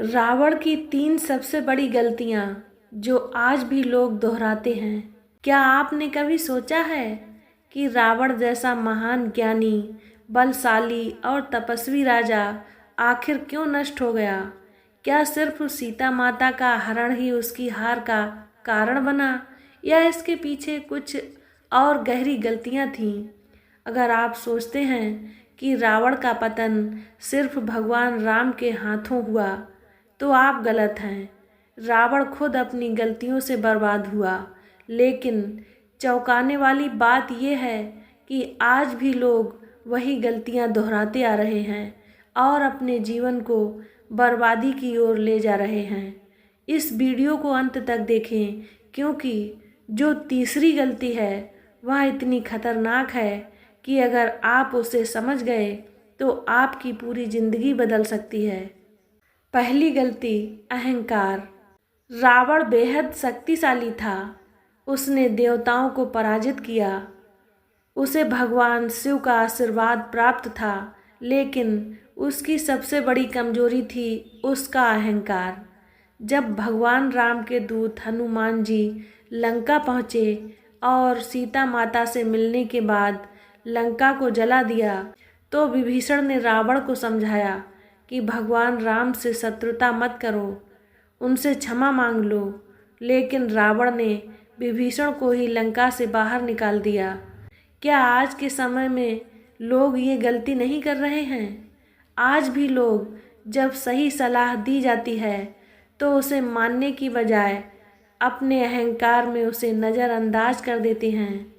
रावण की 3 सबसे बड़ी गलतियां जो आज भी लोग दोहराते हैं। क्या आपने कभी सोचा है कि रावण जैसा महान ज्ञानी, बलशाली और तपस्वी राजा आखिर क्यों नष्ट हो गया? क्या सिर्फ सीता माता का हरण ही उसकी हार का कारण बना, या इसके पीछे कुछ और गहरी गलतियां थीं? अगर आप सोचते हैं कि रावण का पतन सिर्फ भगवान राम के हाथों हुआ, तो आप गलत हैं। रावण खुद अपनी गलतियों से बर्बाद हुआ, लेकिन चौंकाने वाली बात यह है कि आज भी लोग वही गलतियां दोहराते आ रहे हैं और अपने जीवन को बर्बादी की ओर ले जा रहे हैं। इस वीडियो को अंत तक देखें, क्योंकि जो तीसरी गलती है वह इतनी खतरनाक है कि अगर आप उसे समझ गए तो आपकी पूरी जिंदगी बदल सकती है। पहली गलती, अहंकार। रावण बेहद शक्तिशाली था। उसने देवताओं को पराजित किया। उसे भगवान शिव का आशीर्वाद प्राप्त था, लेकिन उसकी सबसे बड़ी कमजोरी थी उसका अहंकार। जब भगवान राम के दूत हनुमान जी लंका पहुँचे और सीता माता से मिलने के बाद लंका को जला दिया, तो विभीषण ने रावण को समझाया कि भगवान राम से शत्रुता मत करो, उनसे क्षमा मांग लो। लेकिन रावण ने विभीषण को ही लंका से बाहर निकाल दिया। क्या आज के समय में लोग ये गलती नहीं कर रहे हैं? आज भी लोग जब सही सलाह दी जाती है तो उसे मानने की बजाय अपने अहंकार में उसे नज़रअंदाज कर देते हैं,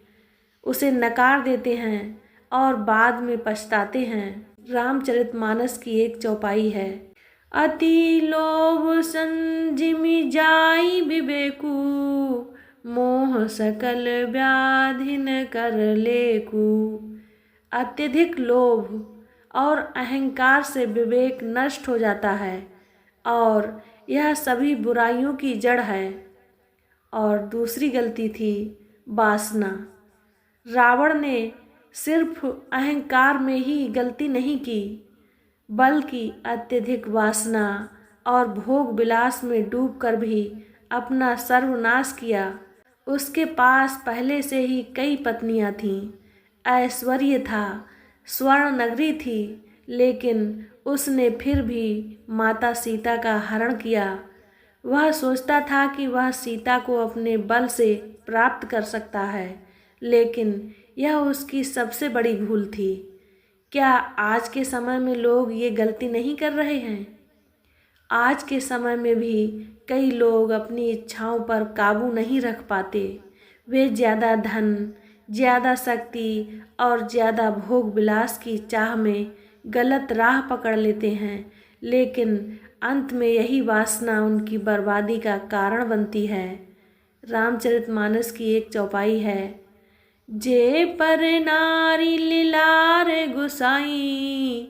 उसे नकार देते हैं और बाद में पछताते हैं। रामचरितमानस की एक चौपाई है, अति लोभ संजिमि जाई विवेकु, मोह सकल व्याधिन कर लेकु। अत्यधिक लोभ और अहंकार से विवेक नष्ट हो जाता है और यह सभी बुराइयों की जड़ है। और दूसरी गलती थी वासना। रावण ने सिर्फ अहंकार में ही गलती नहीं की, बल्कि अत्यधिक वासना और भोग विलास में डूबकर भी अपना सर्वनाश किया। उसके पास पहले से ही कई पत्नियां थीं, ऐश्वर्य था, स्वर्ण नगरी थी, लेकिन उसने फिर भी माता सीता का हरण किया। वह सोचता था कि वह सीता को अपने बल से प्राप्त कर सकता है, लेकिन यह उसकी सबसे बड़ी भूल थी। क्या आज के समय में लोग ये गलती नहीं कर रहे हैं? आज के समय में भी कई लोग अपनी इच्छाओं पर काबू नहीं रख पाते। वे ज़्यादा धन, ज़्यादा शक्ति और ज़्यादा भोग विलास की चाह में गलत राह पकड़ लेते हैं, लेकिन अंत में यही वासना उनकी बर्बादी का कारण बनती है। रामचरितमानस की एक चौपाई है, जे पर नारी लीलार गुसाई,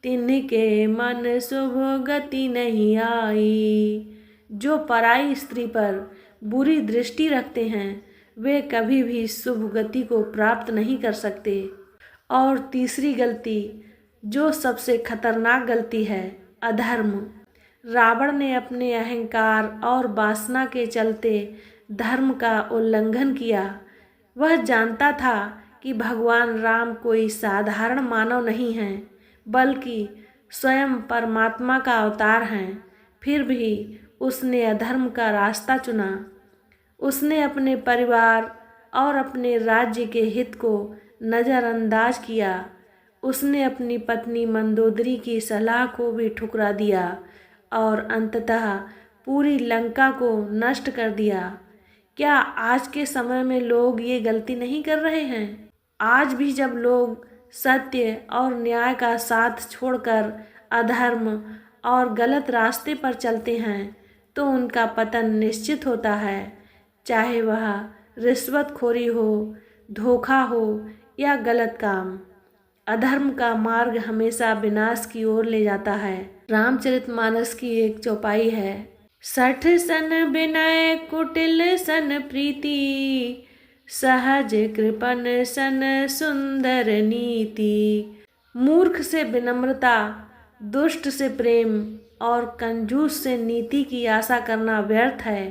तिनके मन शुभ गति नहीं आई। जो पराई स्त्री पर बुरी दृष्टि रखते हैं वे कभी भी शुभ गति को प्राप्त नहीं कर सकते। और तीसरी गलती, जो सबसे खतरनाक गलती है, अधर्म। रावण ने अपने अहंकार और वासना के चलते धर्म का उल्लंघन किया। वह जानता था कि भगवान राम कोई साधारण मानव नहीं हैं, बल्कि स्वयं परमात्मा का अवतार हैं। फिर भी उसने अधर्म का रास्ता चुना। उसने अपने परिवार और अपने राज्य के हित को नज़रअंदाज किया। उसने अपनी पत्नी मंदोदरी की सलाह को भी ठुकरा दिया और अंततः पूरी लंका को नष्ट कर दिया। क्या आज के समय में लोग ये गलती नहीं कर रहे हैं? आज भी जब लोग सत्य और न्याय का साथ छोड़कर अधर्म और गलत रास्ते पर चलते हैं तो उनका पतन निश्चित होता है, चाहे वह रिश्वतखोरी हो, धोखा हो या गलत काम। अधर्म का मार्ग हमेशा विनाश की ओर ले जाता है। रामचरितमानस की एक चौपाई है, सठ सन विनय कुटिल सन प्रीति, सहज कृपन सन सुंदर नीति। मूर्ख से विनम्रता, दुष्ट से प्रेम और कंजूस से नीति की आशा करना व्यर्थ है।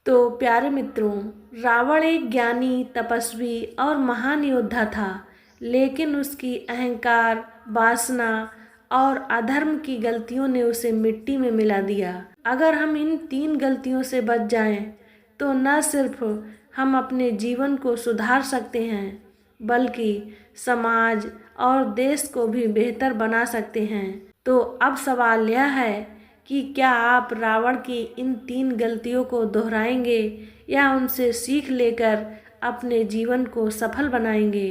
तो प्यारे मित्रों, रावण एक ज्ञानी, तपस्वी और महान योद्धा था, लेकिन उसकी अहंकार, वासना और अधर्म की गलतियों ने उसे मिट्टी में मिला दिया। अगर हम इन 3 गलतियों से बच जाएं, तो न सिर्फ हम अपने जीवन को सुधार सकते हैं, बल्कि समाज और देश को भी बेहतर बना सकते हैं। तो अब सवाल यह है कि क्या आप रावण की इन 3 गलतियों को दोहराएंगे या उनसे सीख लेकर अपने जीवन को सफल बनाएंगे।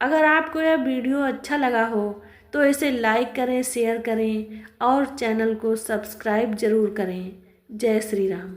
अगर आपको यह वीडियो अच्छा लगा हो तो इसे लाइक करें, शेयर करें और चैनल को सब्सक्राइब जरूर करें। जय श्री राम।